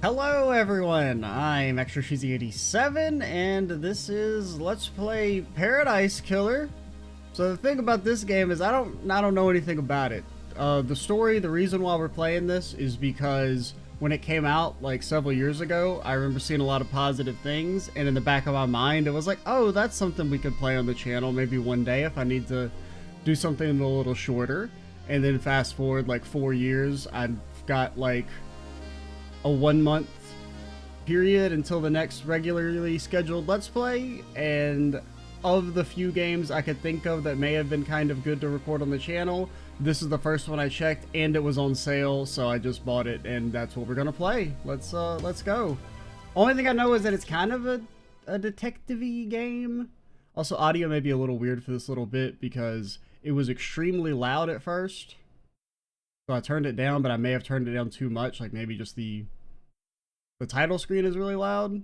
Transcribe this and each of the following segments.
Hello everyone, I'm ExtraCheesy87 and this is Let's Play Paradise Killer. So the thing about this game is I don't know anything about it. The story, the reason why we're playing this is because when it came out like several years ago, I remember seeing a lot of positive things, and in the back of my mind it was like, oh, that's something we could play on the channel maybe one day if I need to do something a little shorter. And then fast forward like 4 years, I've got like a 1 month period until the next regularly scheduled Let's Play, and of the few games I could think of that may have been kind of good to record on the channel, this is the first one I checked, and it was on sale, so I just bought it, and that's what we're gonna play. Let's go. Only thing I know is that it's kind of a detective-y game. Also, audio may be a little weird for this little bit because it was extremely loud at first. So I turned it down, but I may have turned it down too much. Like maybe just the title screen is really loud.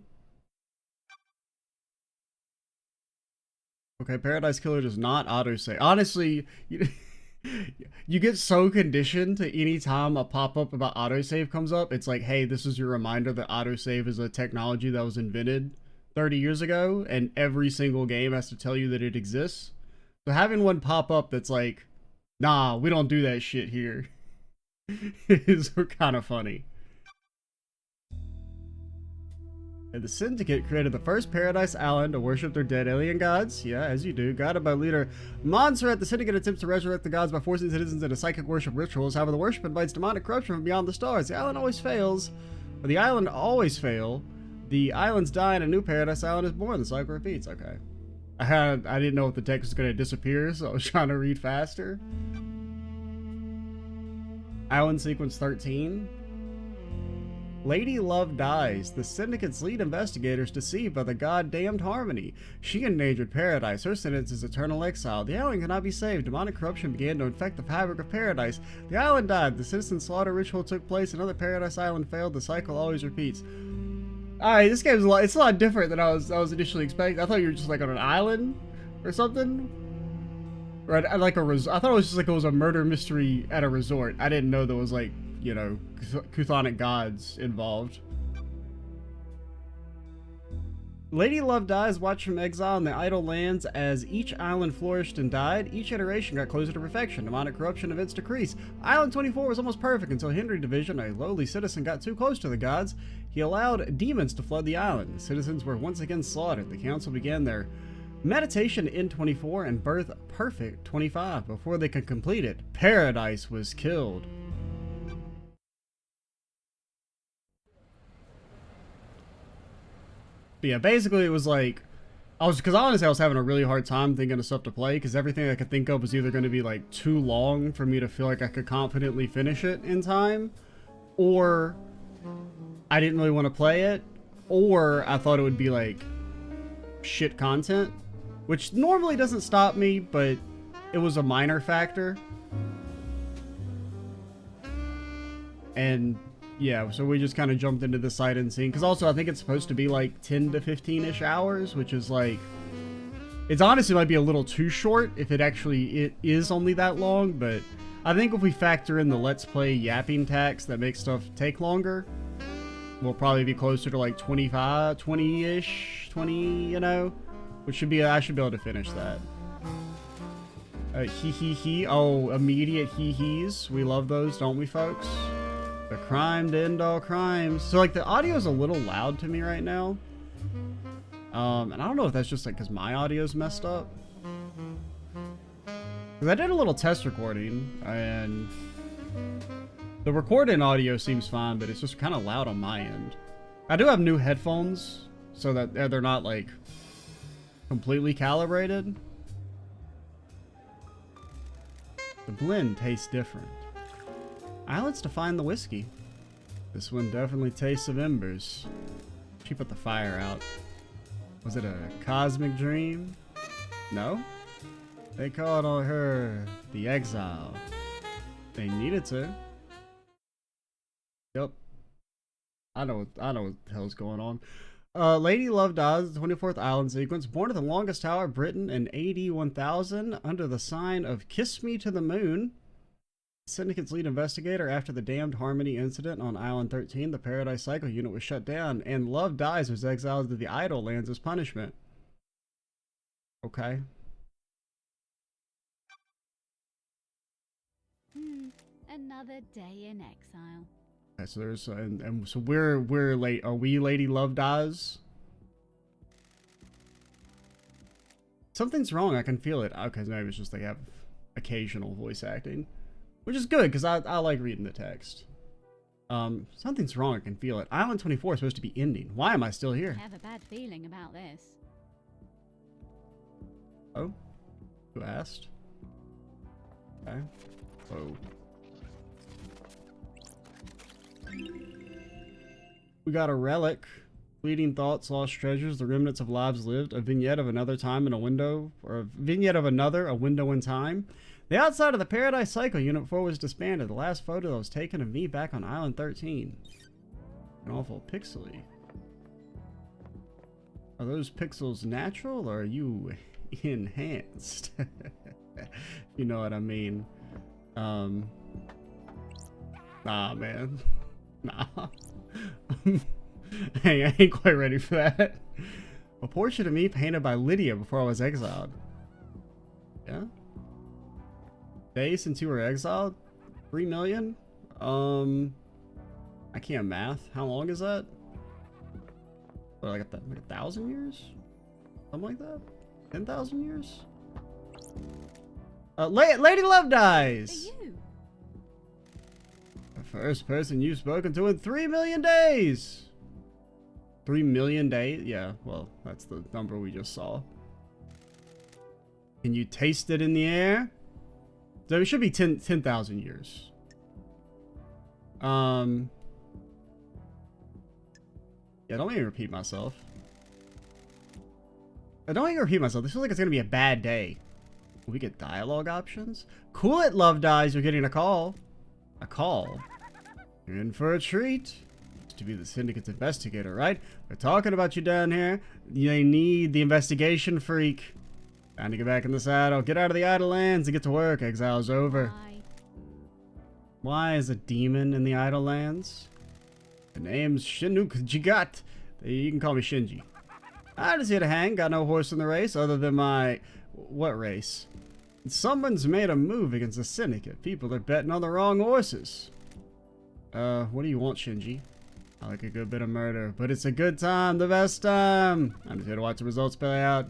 Okay, Paradise Killer does not autosave. Honestly, you get so conditioned to any time a pop-up about autosave comes up, it's like, hey, this is your reminder that autosave is a technology that was invented 30 years ago, and every single game has to tell you that it exists. So having one pop up that's like, nah, we don't do that shit here, is kind of funny. And the Syndicate created the first Paradise Island to worship their dead alien gods. Yeah, as you do. Guided by leader Montserrat, the Syndicate attempts to resurrect the gods by forcing citizens into psychic worship rituals. However, the worship invites demonic corruption from beyond the stars. The island always fails. The islands die and a new Paradise Island is born. The cycle repeats. Okay. I didn't know if the text was going to disappear, so I was trying to read faster. Island Sequence 13. Lady Love dies. The Syndicate's lead investigator is deceived by the god-damned Harmony. She endangered Paradise. Her sentence is eternal exile. The island cannot be saved. Demonic corruption began to infect the fabric of Paradise. The island died. The citizen slaughter ritual took place. Another Paradise Island failed. The cycle always repeats. Alright, this game's it's a lot different than I was initially expecting. I thought you were just like on an island or something. Or like I thought it was just like it was a murder mystery at a resort. I didn't know there was like, you know, chthonic gods involved. Lady Love dies, watched from exile in the idle lands as each island flourished and died. Each iteration got closer to perfection. Demonic corruption events decreased. Island 24 was almost perfect until Henry Division, a lowly citizen, got too close to the gods. He allowed demons to flood the island. The citizens were once again slaughtered. The council began their meditation in 24 and birth perfect 25. Before they could complete it, Paradise was killed. But yeah, basically it was like, because honestly I was having a really hard time thinking of stuff to play, because everything I could think of was either going to be like too long for me to feel like I could confidently finish it in time, or I didn't really want to play it, or I thought it would be like shit content, which normally doesn't stop me, but it was a minor factor. And yeah, so we just kind of jumped into the sight unseen, because also I think it's supposed to be like 10 to 15-ish hours, which is like, it's honestly might be a little too short if it is only that long, but I think if we factor in the Let's Play yapping tax that makes stuff take longer, we'll probably be closer to like 20-ish, 20, you know, which should be, I should be able to finish that. Oh, immediate hee-hees. We love those, don't we, folks? The crime to end all crimes. So like the audio is a little loud to me right now. And I don't know if that's just like because my audio's messed up. Because I did a little test recording and the recording audio seems fine, but it's just kind of loud on my end. I do have new headphones so that they're not like completely calibrated. The blend tastes different. Islands to find the whiskey. This one definitely tastes of embers. She put the fire out. Was it a cosmic dream? No? They called on her the exile. They needed to. Yep. I know what the hell's going on. Lady Love dies, the 24th island sequence. Born at the longest tower, Britain, in AD 1000, under the sign of Kiss Me to the Moon. Syndicate's lead investigator after the damned Harmony incident on Island 13. The Paradise Cycle unit was shut down, and Love Dies was exiled to the Idle Lands as punishment. Okay. Another day in exile. Okay, so there's and so we're late. Are we Lady Love Dies? Something's wrong. I can feel it. Okay, maybe it's just they have occasional voice acting, which is good because I like reading the text. Something's wrong. I can feel it. Island 24 is supposed to be ending. Why am I still here? I have a bad feeling about this. Oh, who asked? Okay. Oh. We got a relic. Fleeting thoughts, lost treasures, the remnants of lives lived, a vignette of another time in a window, or a vignette of another, a window in time. The outside of the Paradise Cycle, Unit 4 was disbanded. The last photo that was taken of me back on Island 13. An awful pixely. Are those pixels natural, or are you enhanced? You know what I mean. Nah, man. Nah. Hey, I ain't quite ready for that. A portrait of me painted by Lydia before I was exiled. Yeah? Days since you were exiled? 3 million? I can't math. How long is that? What, like 1,000 years? Something like that? 10,000 years? Lady Love Dies! You? The first person you've spoken to in 3 million days! 3 million days? Yeah, well, that's the number we just saw. Can you taste it in the air? So it should be 10,000 years. Yeah, don't make me repeat myself. Don't make me repeat myself. This feels like it's gonna be a bad day. We get dialogue options? Cool it, Love Dies. You're getting a call. A call? You're in for a treat. To be the Syndicate's investigator, right? They're talking about you down here. They need the investigation freak. Time to get back in the saddle. Get out of the Idle Lands and get to work. Exile's over. Why is a demon in the Idle Lands? The name's Chinook Jigat. You can call me Shinji. I'm just here to hang. Got no horse in the race other than my... What race? Someone's made a move against the Syndicate. People are betting on the wrong horses. What do you want, Shinji? I like a good bit of murder, but it's a good time, the best time. I'm just here to watch the results play out.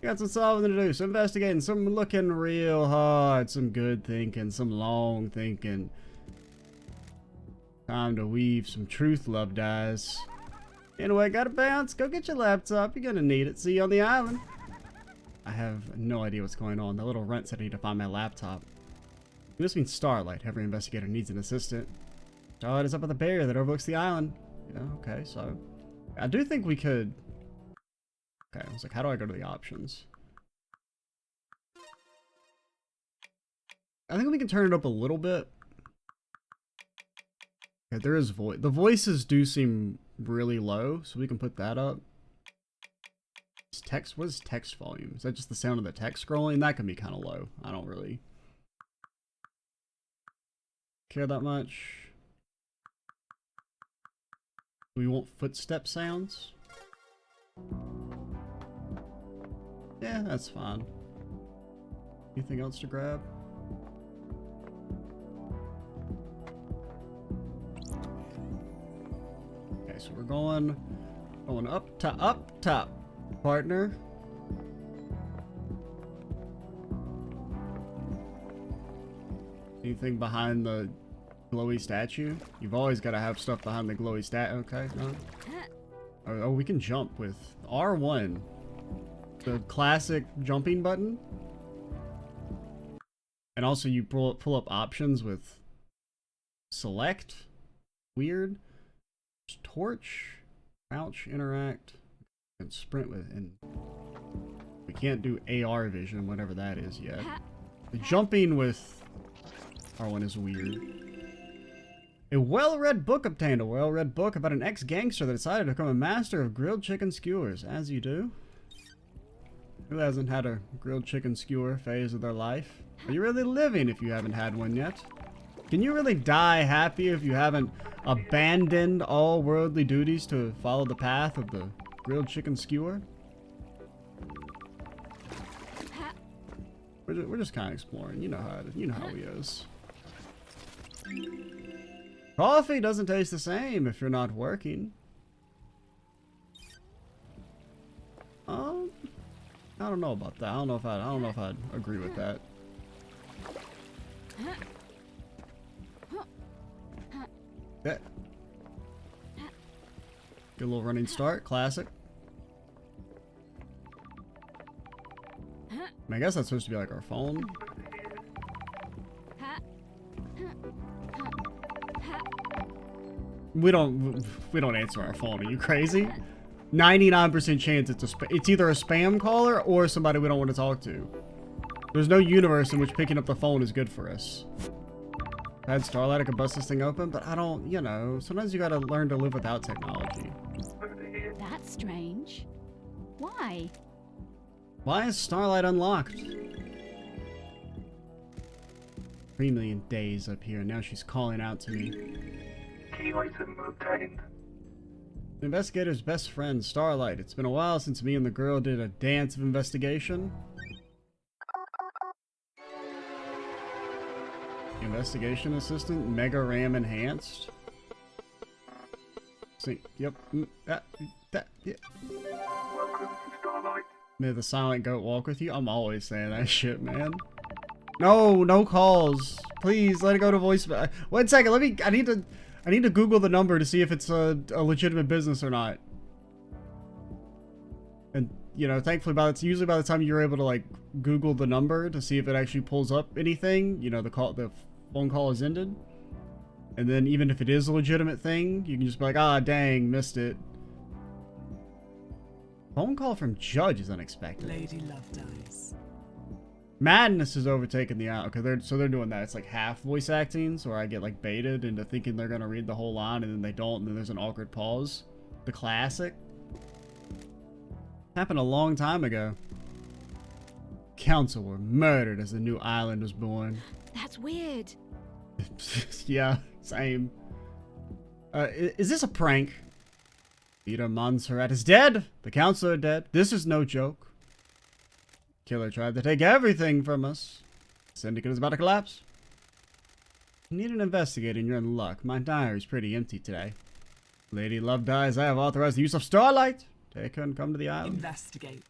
Got some solving to do, some investigating, some looking real hard, some good thinking, some long thinking. Time to weave some truth, Love Dies. Anyway, gotta bounce. Go get your laptop. You're gonna need it. See you on the island. I have no idea what's going on. The little runt said I need to find my laptop. This means Starlight. Every investigator needs an assistant. Starlight is up at the barrier that overlooks the island. Yeah, okay, so... I do think we could... Okay, I was like, how do I go to the options? I think we can turn it up a little bit. Okay, there is voice. The voices do seem really low, so we can put that up. Text, what is text volume? Is that just the sound of the text scrolling? That can be kind of low. I don't really care that much. Do we want footstep sounds? Yeah, that's fine. Anything else to grab? Okay, so we're going up top, partner. Anything behind the glowy statue? You've always got to have stuff behind the glowy okay, no? Oh, we can jump with R1. The classic jumping button. And also you pull up options with select. Weird. Torch. Crouch. Interact. And sprint with, and we can't do AR vision, whatever that is yet. The jumping with R1 is weird. A well-read book obtained. A well-read book about an ex-gangster that decided to become a master of grilled chicken skewers. As you do. Who hasn't had a grilled chicken skewer phase of their life? Are you really living if you haven't had one yet? Can you really die happy if you haven't abandoned all worldly duties to follow the path of the grilled chicken skewer? We're just kind of exploring. You know how he is. Coffee doesn't taste the same if you're not working. I don't know about that. I don't know if I'd agree with that. Yeah. Good little running start, classic. I guess that's supposed to be like our phone. We don't answer our phone. Are you crazy? 99% chance it's either a spam caller or somebody we don't want to talk to. There's no universe in which picking up the phone is good for us. If I had Starlight, I could bust this thing open, but I don't, you know, sometimes you gotta learn to live without technology. That's strange. Why? Why is Starlight unlocked? 3 million days up here, now she's calling out to me. Key item obtained. The investigator's best friend, Starlight. It's been a while since me and the girl did a dance of investigation. Investigation assistant, Mega RAM enhanced. See, yep. Yeah. Welcome to Starlight. May the silent goat walk with you. I'm always saying that shit, man. No calls. Please let it go to voicemail. 1 second. I need to Google the number to see if it's a legitimate business or not. And you know, thankfully, usually by the time you're able to like Google the number to see if it actually pulls up anything, you know, the phone call is ended. And then even if it is a legitimate thing, you can just be like, ah, dang, missed it. Phone call from Judge is unexpected. Lady Lovedice. Madness has overtaken the out. Okay, they're doing that. It's like half voice acting, so I get like baited into thinking they're gonna read the whole line, and then they don't, and then there's an awkward pause. The classic. Happened a long time ago. Council were murdered as the new island was born. That's weird. Yeah, same. Is this a prank? Peter Montserrat is dead. The council are dead. This is no joke. Killer tried to take everything from us. Syndicate is about to collapse. You need an investigator and you're in luck. My diary's pretty empty today. Lady Lovedice, I have authorized the use of Starlight. Take her and come to the island. Investigate.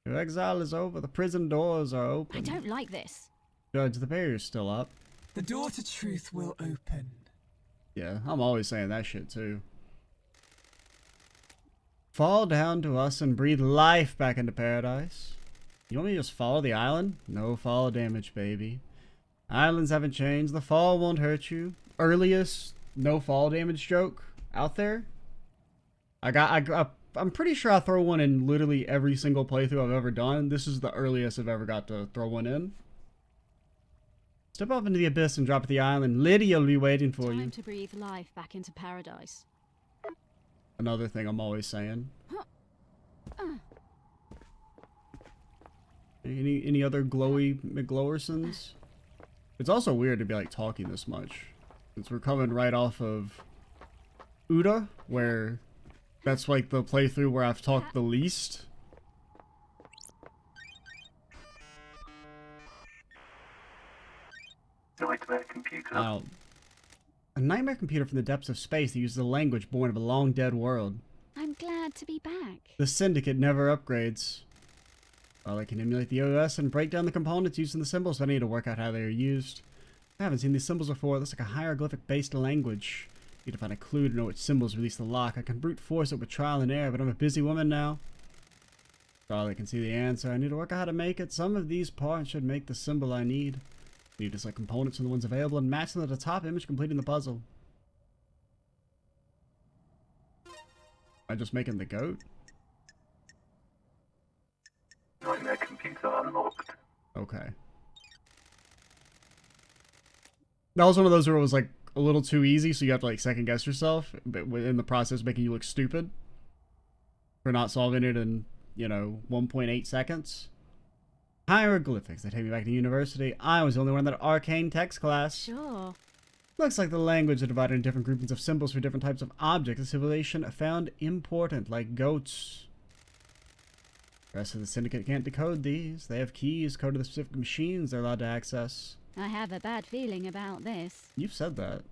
Your exile is over. The prison doors are open. I don't like this. Judge, the barrier's still up. The door to truth will open. Yeah, I'm always saying that shit too. Fall down to us and breathe life back into paradise. You want me to just follow the island? No fall damage, baby. Islands haven't changed. The fall won't hurt you. Earliest no fall damage joke out there. I'm pretty sure I throw one in literally every single playthrough I've ever done. This is the earliest I've ever got to throw one in. Step off into the abyss and drop at the island. Lydia will be waiting for you. Time to breathe life back into paradise. Another thing I'm always saying. Any other glowy McGlowersons? It's also weird to be like talking this much, since we're coming right off of Uda, where that's like the playthrough where I've talked the least. Nightmare computer. A nightmare computer from the depths of space that uses a language born of a long dead world. I'm glad to be back. The Syndicate never upgrades. Well, they can emulate the OS and break down the components using the symbols, but I need to work out how they are used. I haven't seen these symbols before. It looks like a hieroglyphic-based language. Need to find a clue to know which symbols release the lock. I can brute force it with trial and error, but I'm a busy woman now. Charlie can see the answer. I need to work out how to make it. Some of these parts should make the symbol I need. I need to select components from the ones available and match them to the top image, completing the puzzle. Am I just making the goat? Nightmare computer unlocked. Okay. That was one of those where it was like a little too easy, so you have to like second guess yourself, but in the process making you look stupid for not solving it in, you know, 1.8 seconds. Hieroglyphics. They take me back to university. I was the only one in that arcane text class. Sure. Looks like the language are divided into different groupings of symbols for different types of objects the civilization found important, like goats. The rest of the syndicate can't decode these. They have keys coded to the specific machines they're allowed to access. I have a bad feeling about this. You've said that.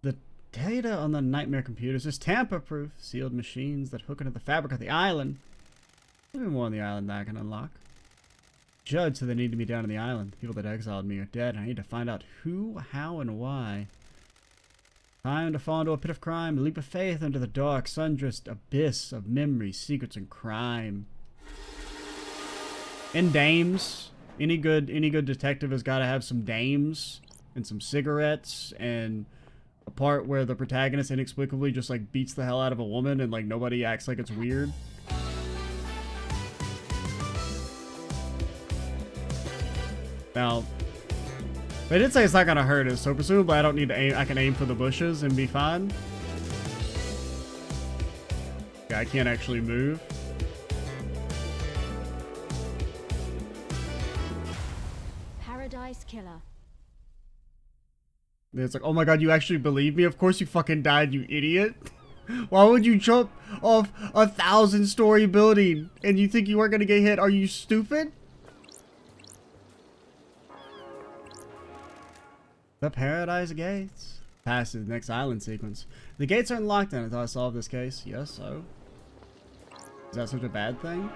The data on the nightmare computers is tamper-proof. Sealed machines that hook into the fabric of the island. There'll be more on the island that I can unlock. Judge said they need to be down on the island. The people that exiled me are dead, and I need to find out who, how, and why. Time to fall into a pit of crime, a leap of faith into the dark, sun-dressed abyss of memory, secrets, and crime. And dames. Any good detective has got to have some dames and some cigarettes and a part where the protagonist inexplicably just like beats the hell out of a woman and like nobody acts like it's weird. Now, they did say it's not gonna hurt us, so presumably I don't need to aim. I can aim for the bushes and be fine. Yeah, I can't actually move. Paradise Killer. It's like, oh my god, you actually believe me? Of course you fucking died, you idiot. Why would you jump off a 1,000-story building and you think you weren't gonna get hit? Are you stupid? The Paradise Gates. Pass to the next island sequence. The gates are in lockdown until I solve this case. Yes, so? Is that such a bad thing?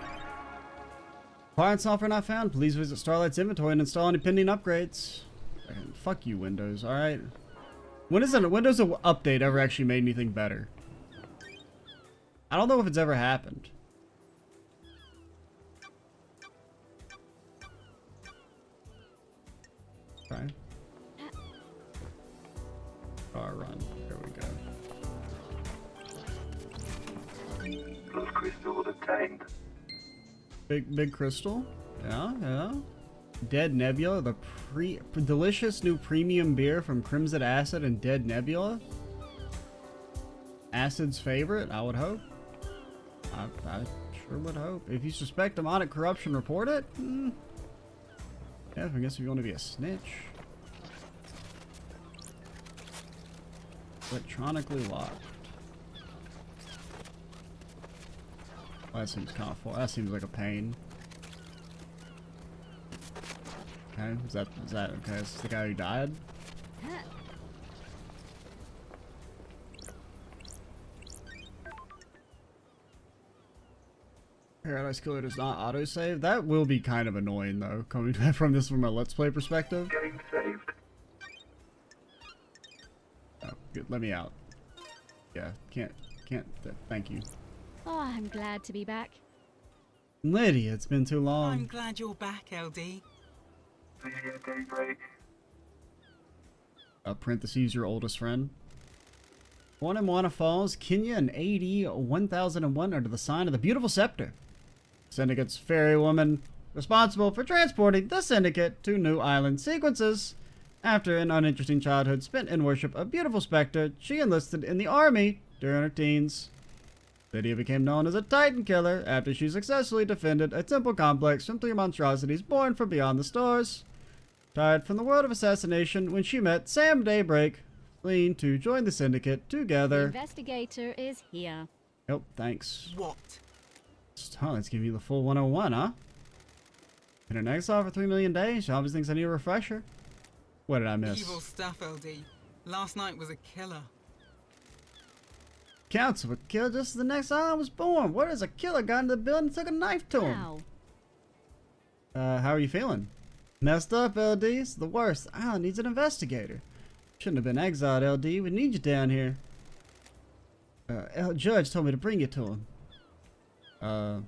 Part software not found. Please visit Starlight's inventory and install any pending upgrades. Fuck you, Windows, alright? When is a Windows update ever actually made anything better? I don't know if it's ever happened. Okay. Car run. There we go. Those crystals obtained. Big crystal. Yeah, yeah. Dead Nebula, the delicious new premium beer from Crimson Acid and Dead Nebula. Acid's favorite, I would hope. I sure would hope. If you suspect demonic corruption, report it. Yeah, I guess if you want to be a snitch. Electronically locked. Well, that seems kind of that seems like a pain. Okay, is that okay? Is this the guy who died? Paradise Killer does not autosave. That will be kind of annoying though, coming from this from a Let's Play perspective. Game saved. Oh, good. Let me out. Yeah, can't. Thank you. Oh, I'm glad to be back. Lydia, it's been too I'm long. glad you're back, LD. See you at daybreak. Parentheses, your oldest friend. Born in Moana Falls, Kenya in AD 1001 under the sign of the Beautiful Scepter. Syndicate's fairy woman responsible for transporting the Syndicate to New Island sequences. After an uninteresting childhood spent in worship of Beautiful Spectre, she enlisted in the army during her teens. Lydia became known as a Titan Killer after she successfully defended a temple complex from 3 monstrosities born from beyond the stars. Tired from the world of assassination when she met Sam Daybreak, fleeing to join the Syndicate The together. investigator is here. Yep, thanks. What? Oh, let's give you the full 101, huh? Been in exile for 3 million days. She obviously thinks I need a refresher. What did I miss? Evil stuff, LD. Last night was a killer. Council would kill just as the next island was born. What is a killer got into the building and took a knife to him? Wow. How are you feeling? Messed up, LD. It's the worst. The island needs an investigator. Shouldn't have been exiled, LD. We need you down here. Judge told me to bring you to him.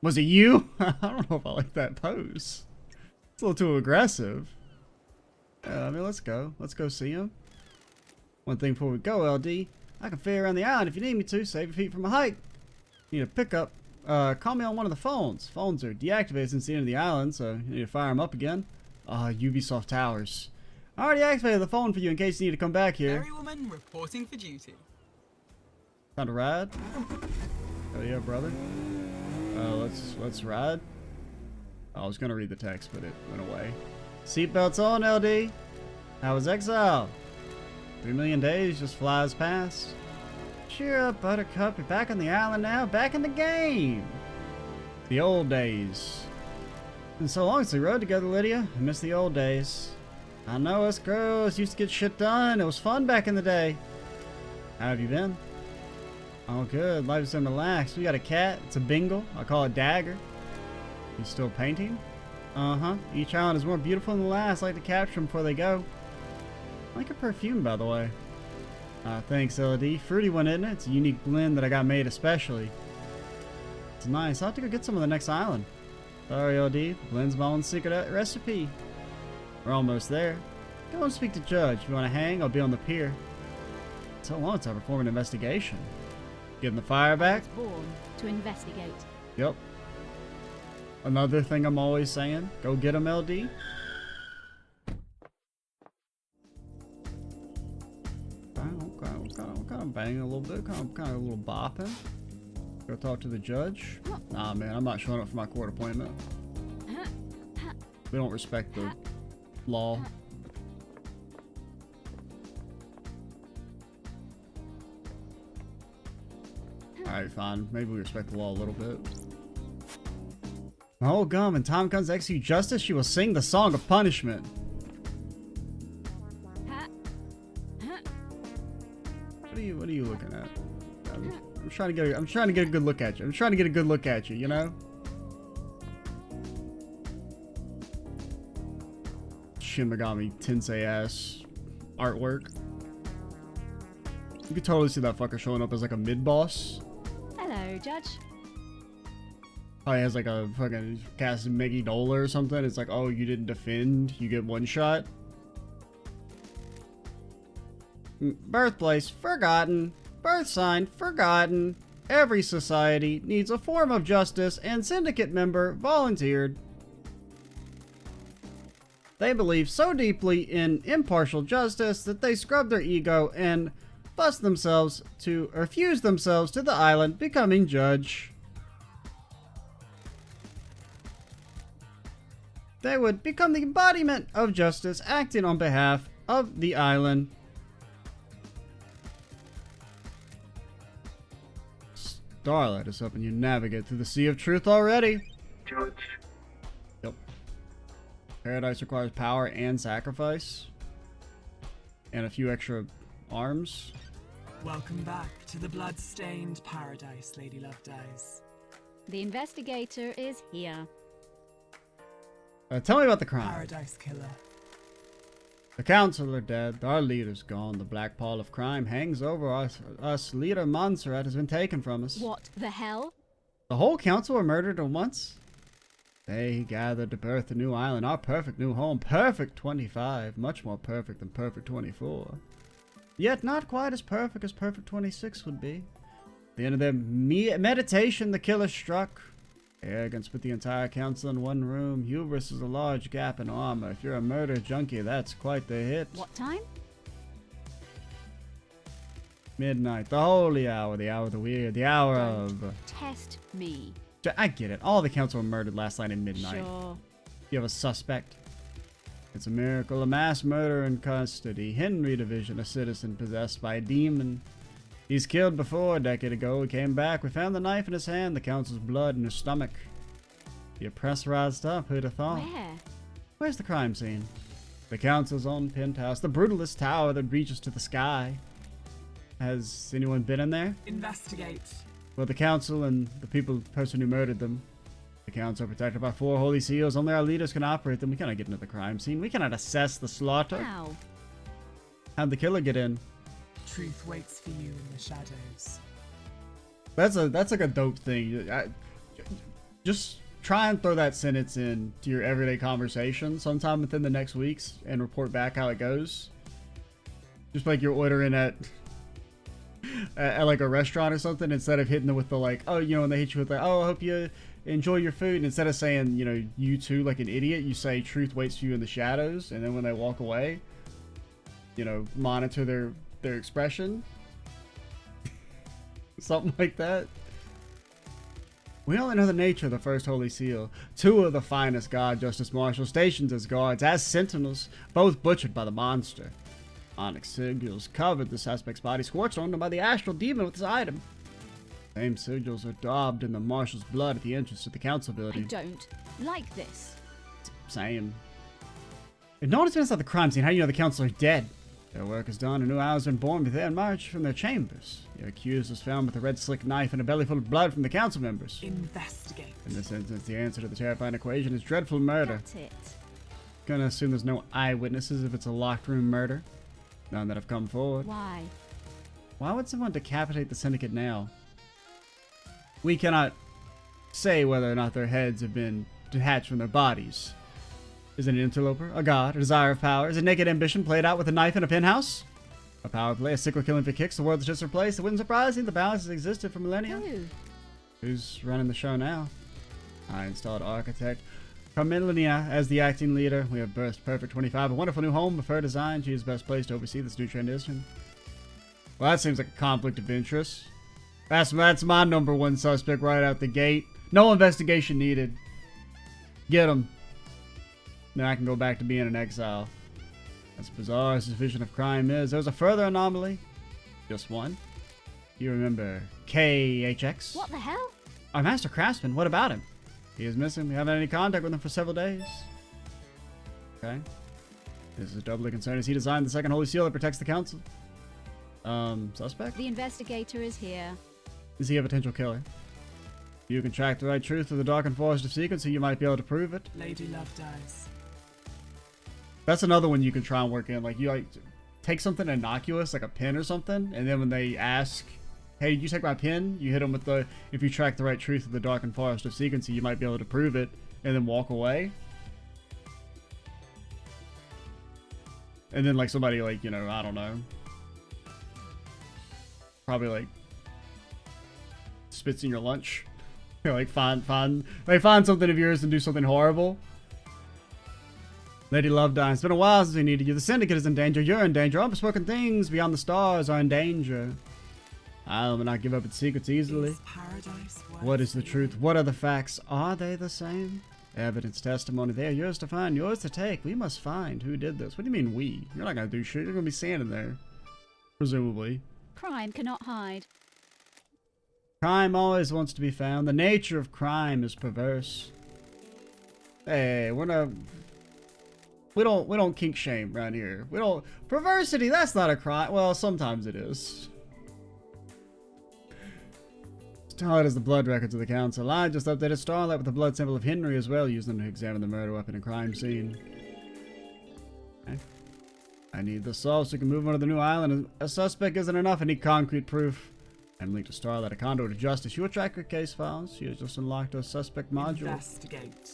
Was it you? I don't know if I like that pose. It's a little too aggressive. I mean, let's go. Let's go see him. One thing before we go, LD. I can ferry around the island if you need me to. Save your feet from a hike. Need a pickup. Call me on one of the phones. Phones are deactivated since the end of the island, so you need to fire them up again. Ubisoft Towers. I already activated the phone for you in case you need to come back here. Fairy woman reporting for duty. Time to ride? Oh yeah, brother. Let's ride. I was gonna read the text, but it went away. Seatbelts on, LD. How was exile? 3 million days just flies past. Cheer up, Buttercup. You're back on the island now. Back in the game. The old days. Been so long since we rode together, Lydia. I miss the old days. I know us girls used to get shit done. It was fun back in the day. How have you been? Oh, good. Life's been relaxed. We got a cat. It's a Bengal. I call it Dagger. You still painting? Uh-huh. Each island is more beautiful than the last. I like to capture them before they go. I like a perfume, by the way. Thanks, LD. Fruity one, isn't it? It's a unique blend that I got made especially. It's nice. I'll have to go get some on the next island. Sorry, LD. Blend's my own secret recipe. We're almost there. Go and speak to Judge. If you want to hang, I'll be on the pier. So long since I perform an investigation. Getting the fire back? I was born to investigate. Yep. Another thing I'm always saying. Go get him, LD. Kind of banging a little bit. Kind of a little bopping. Go talk to the judge. Nah, man. I'm not showing up for my court appointment. We don't respect the law. Alright, fine. Maybe we respect the law a little bit. Oh, gum. When time comes to execute justice, she will sing the song of punishment. What are you looking at? I'm trying to get a good look at you. I'm trying to get a good look at you, you know? Shin Megami Tensei ass artwork. You could totally see that fucker showing up as like a mid-boss. Hello, Judge. Probably has like a fucking cast Meggy Dola or something. It's like, oh, you didn't defend, you get one shot. Birthplace, forgotten. Birth sign, forgotten. Every society needs a form of justice, and syndicate member volunteered. They believe so deeply in impartial justice that they scrub their ego and fuse themselves to the island, becoming judge. They would become the embodiment of justice, acting on behalf of the island. Starlight is helping you navigate through the sea of truth already. Judge. Yep. Paradise requires power and sacrifice. And a few extra arms. Welcome back to the blood-stained paradise, Lady Lovedeyes. The investigator is here. Tell me about the crime. Paradise Killer. The council are dead, our leader's gone, the black pall of crime hangs over us. Leader Montserrat has been taken from us. What the hell? The whole council were murdered at once? They gathered to birth a new island, our perfect new home, Perfect 25, much more perfect than Perfect 24. Yet not quite as perfect as Perfect 26 would be. At the end of their meditation, the killer struck. Arrogance put the entire council in one room. Hubris is a large gap in armor. If you're a murder junkie, that's quite the hit. What time? Midnight, the holy hour, the hour of the weird, the hour of... Test me. I get it. All the council were murdered last night at midnight. Sure. You have a suspect. It's a miracle. A mass murder in custody. Henry Division, a citizen possessed by a demon. He's killed before a decade ago. He came back. We found the knife in his hand, the council's blood in his stomach. The pressurized up. Who'd have thought? Where? Where's the crime scene? The council's own penthouse. The brutalist tower that reaches to the sky. Has anyone been in there? Investigate. Well, the council and the person who murdered them. The council are protected by 4 holy seals. Only our leaders can operate them. We cannot get into the crime scene. We cannot assess the slaughter. How? How'd the killer get in? Truth waits for you in the shadows. That's like a dope thing. Just try and throw that sentence in to your everyday conversation sometime within the next weeks and report back how it goes. Just like you're ordering at like a restaurant or something, instead of hitting them with the like, oh, you know, when they hit you with like, oh, I hope you enjoy your food, and instead of saying, you know, you too like an idiot, you say truth waits for you in the shadows, and then when they walk away, you know, monitor their expression. Something like that. We only know the nature of the first Holy Seal. 2 of the finest God Justice Marshals stationed as guards, as sentinels, both butchered by the monster. Onyx sigils covered the suspect's body, scorched on them by the astral demon with his item. Same sigils are daubed in the marshal's blood at the entrance to the council I building. don't like this. Same. If no one has been inside the crime scene, how do you know the council are dead? Their work is done, a new hour has been born with their march from their chambers. The accused was found with a red slick knife and a belly full of blood from the council members. Investigate. In this instance, the answer to the terrifying equation is dreadful murder. Got it. Gonna assume there's no eyewitnesses if it's a locked room murder. None that have come forward. Why? Why would someone decapitate the syndicate now? We cannot say whether or not their heads have been detached from their bodies. Is it an interloper, a god, a desire of power? Is it naked ambition played out with a knife in a penthouse? A power play, a sickle killing for kicks, the world is just replaced. It wouldn't surprise me, the balance has existed for millennia. Who? Who's running the show now? I installed architect Carmelinia as the acting leader. We have Burst Perfect 25, a wonderful new home of her design. She is best placed to oversee this new transition. Well, that seems like a conflict of interest. That's my number one suspect right out the gate. No investigation needed. Get him. Then I can go back to being an exile. As bizarre as this vision of crime is, there's a further anomaly. Just one. You remember KHX? What the hell? Our master craftsman, what about him? He is missing. We haven't had any contact with him for several days. Okay. This is doubly concerning as he designed the second holy seal that protects the council. Suspect? The investigator is here. Is he a potential killer? If you can track the right truth of the darkened forest of secrecy, you might be able to prove it. Lady Love dies. That's another one you can try and work in. Like, you like take something innocuous, like a pin or something, and then when they ask, hey, did you take my pin? You hit them with the, if you track the right truth of the darkened forest of secrecy, you might be able to prove it, and then walk away. And then, like, somebody, like, you know, I don't know. Probably, like, spits in your lunch. You know, like, find something of yours and do something horrible. Lady Lovedine, it's been a while since we needed you. The Syndicate is in danger. You're in danger. Unspoken things beyond the stars are in danger. I will not give up its secrets easily. Is paradise worth What is the living? truth? What are the facts? Are they the same? Evidence, testimony, they are yours to find, yours to take. We must find who did this. What do you mean we? You're not going to do shit. You're going to be standing there. Presumably. Crime cannot hide. Crime always wants to be found. The nature of crime is perverse. Hey, we're not... We don't kink shame around here. We don't... Perversity, that's not a crime. Well, sometimes it is. Starlight is the blood records of the council. I just updated Starlight with the blood sample of Henry as well, using them to examine the murder weapon and crime scene. Okay. I need this solved so we can move on to the new island. A suspect isn't enough. I need concrete proof. I'm linked to Starlight, a conduit to justice. You will track her case files. She has just unlocked a suspect module. Investigate.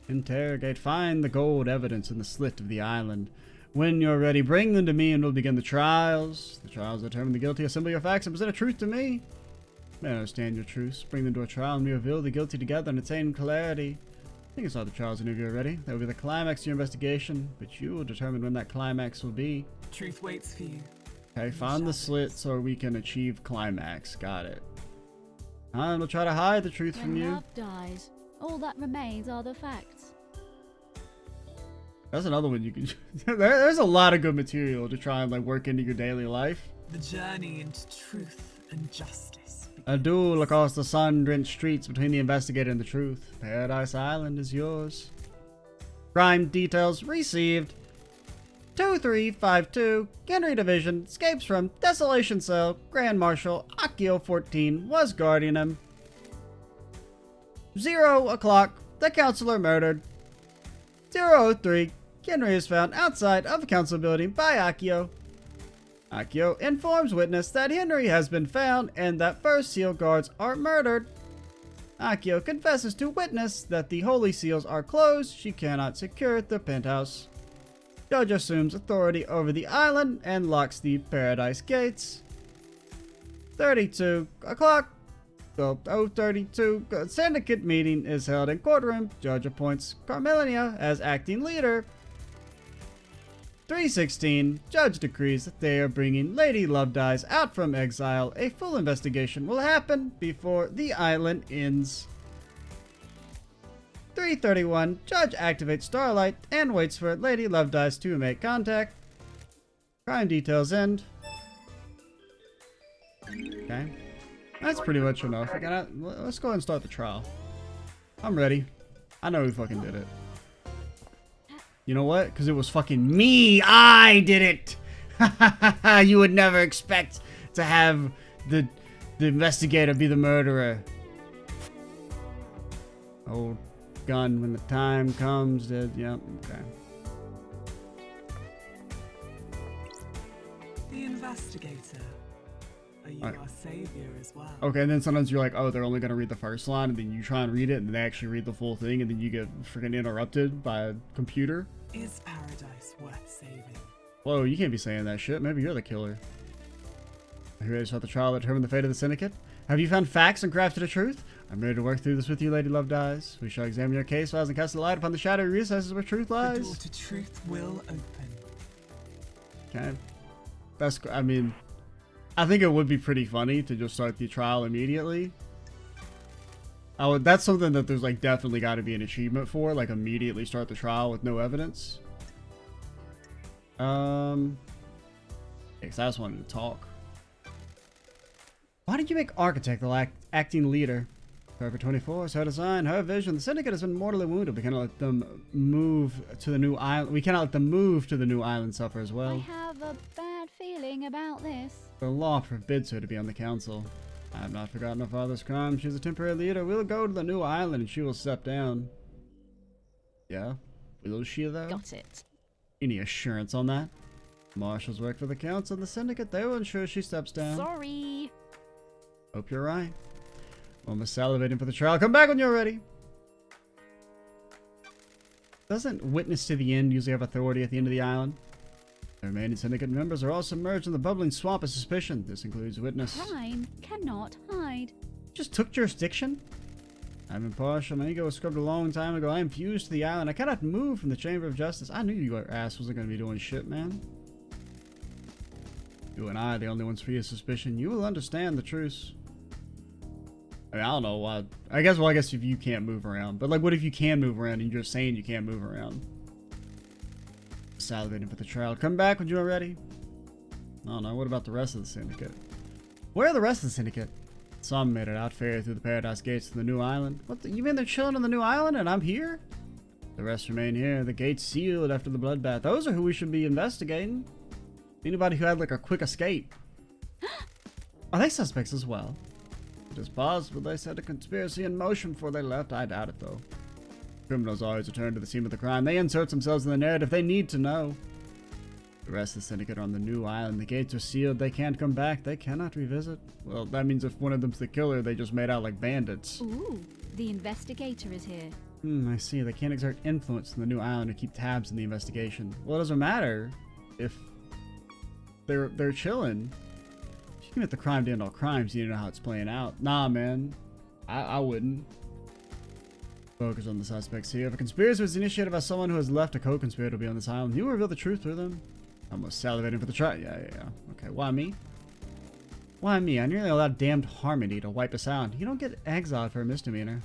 Interrogate. Find the gold evidence in the slit of the island. When you're ready, bring them to me and we'll begin the trials. The trials determine the guilty. Assemble your facts and present a truth to me. May I understand your truths. Bring them to a trial and we reveal the guilty together and attain clarity. I think it's all the trials interview already. That will be the climax to your investigation, but you will determine when that climax will be. Truth waits for you. Okay, find the slit so we can achieve climax. Got it. And we'll try to hide the truth from When you. love dies, all that remains are the facts. That's another one you can... There's a lot of good material to try and like work into your daily life. The journey into truth and justice. A duel across the sun-drenched streets between the investigator and the truth. Paradise Island is yours. Crime details received. 2352, Henry Division, escapes from Desolation Cell. Grand Marshal Akio 14 was guarding him. 0 o'clock, the counselor murdered. 003, Henry is found outside of the council building by Akio. Akio informs witness that Henry has been found and that First Seal guards are murdered. Akio confesses to witness that the Holy Seals are closed. She cannot secure the penthouse. Judge assumes authority over the island and locks the Paradise Gates. 32 o'clock. 032. Syndicate meeting is held in courtroom. Judge appoints Carmelinia as acting leader. 316, Judge decrees that they are bringing Lady Lovedeyes out from exile. A full investigation will happen before the island ends. 331, Judge activates Starlight and waits for Lady Lovedeyes to make contact. Crime details end. Okay. That's pretty much enough. Let's go ahead and start the trial. I'm ready. I know who fucking did it. You know what? Because it was fucking me. I did it. You would never expect to have the investigator be the murderer. Old gun when the time comes. Yep. Okay. The investigator. Are you our savior as well? Okay, and then sometimes you're like, oh, they're only going to read the first line, and then you try and read it, and they actually read the full thing, and then you get freaking interrupted by a computer. Is paradise worth saving? Whoa, you can't be saying that shit. Maybe you're the killer. Are you ready to start the trial that determine the fate of the syndicate? Have you found facts and crafted a truth? I'm ready to work through this with you, Lady Lovedeyes. We shall examine your case files and cast a light upon the shadowy recesses where truth The lies. door to truth will open. Okay. I think it would be pretty funny to just start the trial immediately. That's something that there's like definitely got to be an achievement for, like immediately start the trial with no evidence. Because I just wanted to talk. Why did you make Architect the acting leader? Forever 24 is her design, her vision. The syndicate has been mortally wounded. We cannot let them move to the new island. We cannot let them move to the new island suffer as well. I have a bad feeling about this. The law forbids her to be on the council. I have not forgotten her father's crime. She's a temporary leader. We'll go to the new island and she will step down. Yeah? Will she, though? Got it. Any assurance on that? Marshals work for the council and the syndicate. They will ensure she steps down. Sorry. Hope you're right. Almost salivating for the trial. Come back when you're ready. Doesn't witness to the end usually have authority at the end of the island? The remaining syndicate members are all submerged in the bubbling swamp of suspicion. This includes witness. Crime cannot hide. Just took jurisdiction? I'm impartial. My ego was scrubbed a long time ago. I am fused to the island. I cannot move from the Chamber of Justice. I knew your ass wasn't going to be doing shit, man. You and I, the only ones free of suspicion. You will understand the truth. I mean, I don't know why. I guess if you can't move around. But, like, what if you can move around and you're saying you can't move around? Salivating for the trial. Come back when you're ready. I don't know. What about the rest of the syndicate? Where are the rest of the syndicate? Some made it out ferry through the paradise gates to the new island. What? You mean they're chilling on the new island and I'm here? The rest remain here. The gates sealed after the bloodbath. Those are who we should be investigating. Anybody who had like a quick escape. Are they suspects as well? It is possible they set a conspiracy in motion before they left. I doubt it though. Criminals always return to the scene of the crime. They insert themselves in the narrative. They need to know. The rest of the syndicate are on the new island. The gates are sealed. They can't come back. They cannot revisit. Well, that means if one of them's the killer, they just made out like bandits. Ooh, the investigator is here. I see. They can't exert influence in the new island or keep tabs in the investigation. Well, it doesn't matter if they're chilling. If you commit the crime to end all crimes, you need to know how it's playing out. Nah, man. I wouldn't. Focus on the suspects here. If a conspiracy was initiated by someone who has left a co-conspirator to be on this island, he will reveal the truth to them. Almost salivating for the trial. Yeah. Okay, why me? Why me? I nearly allowed damned Harmony to wipe us out. You don't get exiled for a misdemeanor.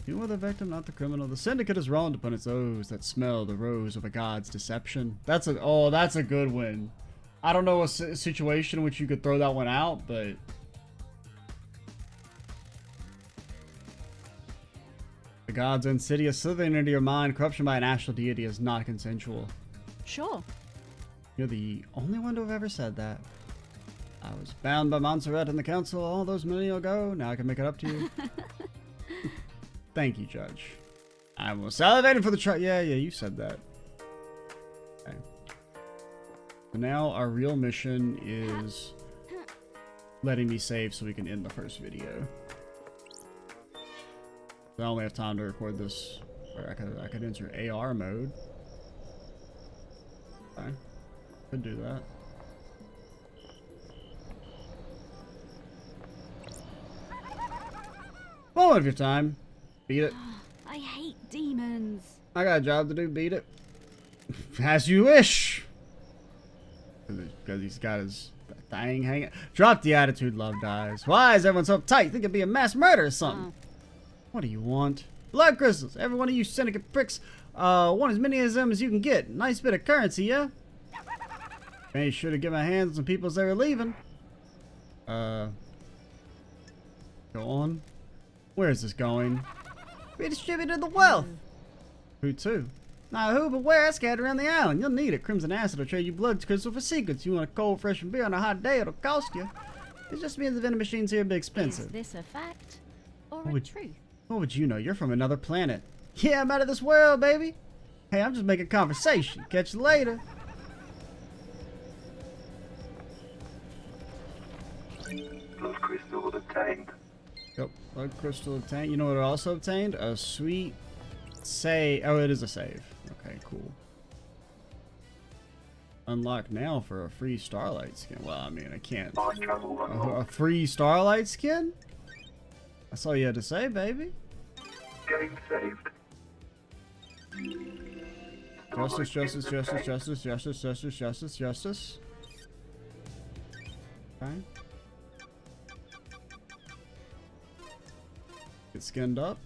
You are the victim, not the criminal. The syndicate is wronged upon its oaths that smell the rose of a god's deception. That's a good one. I don't know a situation in which you could throw that one out, but the gods insidious slithering into your mind. Corruption by an astral deity is not consensual. Sure. You're the only one to have ever said that. I was bound by Montserrat and the council all those millennia ago. Now I can make it up to you. Thank you, Judge. I was salivating for the trial. Yeah, you said that. Okay. So now our real mission is letting me save so we can end the first video. I only have time to record this. Or I could enter AR mode. Okay. Could do that. Moment of your time. Beat it. I hate demons. I got a job to do. Beat it. As you wish. because he's got his thing hanging. Drop the attitude, Love Dies. Why is everyone so uptight? Think it'd be a mass murder or something. What do you want? Blood crystals. Every one of you syndicate pricks want as many of them as you can get. Nice bit of currency, yeah? Made sure to get my hands on some people as they were leaving. Go on. Where is this going? Redistributed the wealth. Who to? Now who but where? Scattered around the island. You'll need it. Crimson Acid will trade you blood crystal for secrets. You want a cold, fresh beer on a hot day, it'll cost you. It just means the vending machines here are a bit Is expensive. this a fact or What a would- truth? What would you know? You're from another planet. Yeah, I'm out of this world, baby. Hey, I'm just making conversation. Catch you later. Blood crystal obtained. Yep, blood crystal obtained. You know what I also obtained? A sweet save. Oh, it is a save. Okay, cool. Unlock now for a free Starlight skin. Well, I mean, I can't. Mind travel unlocked. A free Starlight skin? That's all you had to say, baby. Game saved. Justice, justice, justice, justice, justice, justice, justice, justice. Okay. Get skinned up.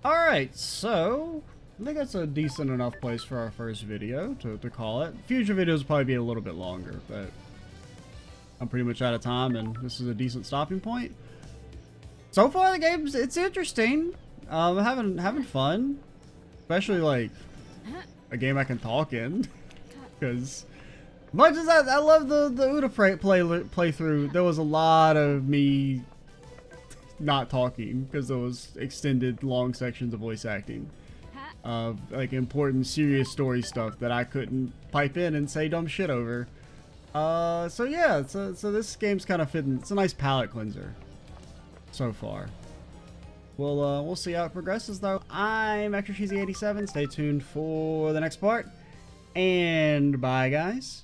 Alright, so I think that's a decent enough place for our first video to call it. Future videos will probably be a little bit longer, but I'm pretty much out of time and this is a decent stopping point. So far the game's it's interesting. Having fun. Especially like a game I can talk in. Because much as I love the Uda playthrough, there was a lot of me not talking because there was extended long sections of voice acting of like important serious story stuff that I couldn't pipe in and say dumb shit over. So yeah, so this game's kind of fitting. It's a nice palate cleanser so far. We'll see how it progresses though. I'm Extra Cheesy 87. Stay tuned for the next part. And bye guys.